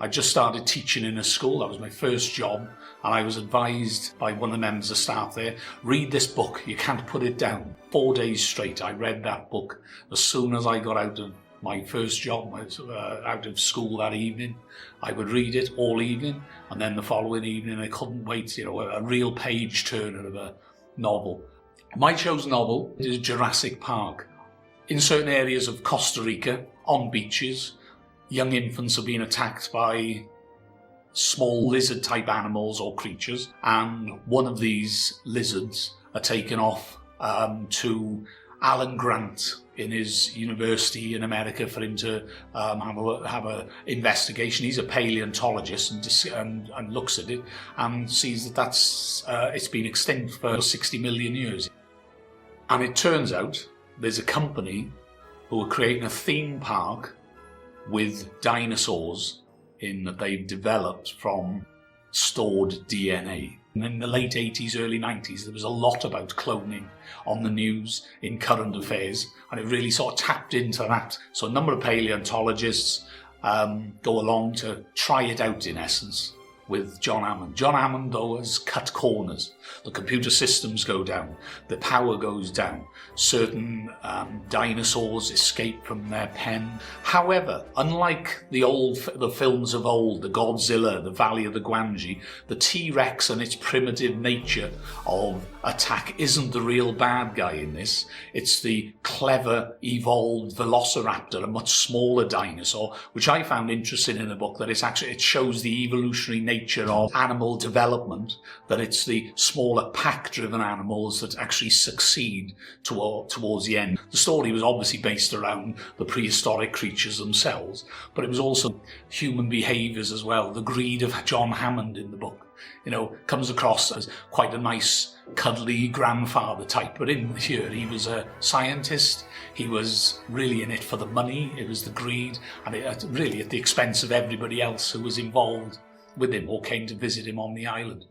I just started teaching in a school. That was my first job, and I was advised by one of the members of staff there, read this book, you can't put it down. 4 days straight I read that book. As soon as I got out of my first job, I was out of school that evening, I would read it all evening, and then the following evening I couldn't wait, a real page turner of a novel. My chosen novel is Jurassic Park. In certain areas of Costa Rica, on beaches, young infants have been attacked by small lizard-type animals or creatures, and one of these lizards are taken off to Alan Grant in his university in America for him to have a investigation. He's a paleontologist and looks at it and sees that it's been extinct for 60 million years. And it turns out there's a company who are creating a theme park with dinosaurs that they've developed from stored DNA. And in the late 80s, early 90s, there was a lot about cloning on the news in current affairs, and it really sort of tapped into that. So a number of paleontologists go along to try it out, in essence, with John Hammond. John Hammond, though, has cut corners. The computer systems go down, the power goes down, certain dinosaurs escape from their pen. However, unlike the films of old, the Godzilla, the Valley of the Guanji, the T-Rex and its primitive nature of attack isn't the real bad guy in this. It's the clever, evolved velociraptor, a much smaller dinosaur, which I found interesting in the book, that it shows the evolutionary nature of animal development, that it's the smaller pack-driven animals that actually succeed towards the end. The story was obviously based around the prehistoric creatures themselves, but it was also human behaviours as well. The greed of John Hammond in the book, comes across as quite a nice, cuddly grandfather type, but in here he was a scientist. He was really in it for the money. It was the greed, and really at the expense of everybody else who was involved with him or came to visit him on the island.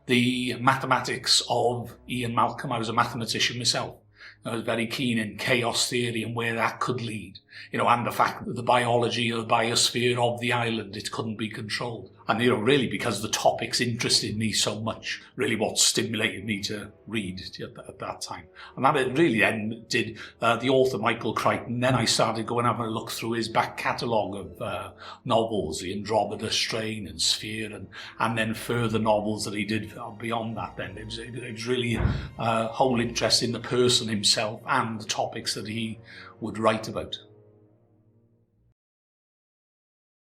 The mathematics of Ian Malcolm, I was a mathematician myself. I was very keen in chaos theory and where that could lead, and the fact that the biology or the biosphere of the island, it couldn't be controlled. And, really because the topics interested me so much, really what stimulated me to read at that time. And that it really then did the author, Michael Crichton. Then I started going having a look through his back catalogue of novels, the Andromeda Strain and Sphere, and then further novels that he did beyond that then. It was really a whole interest in the person himself and the topics that he would write about.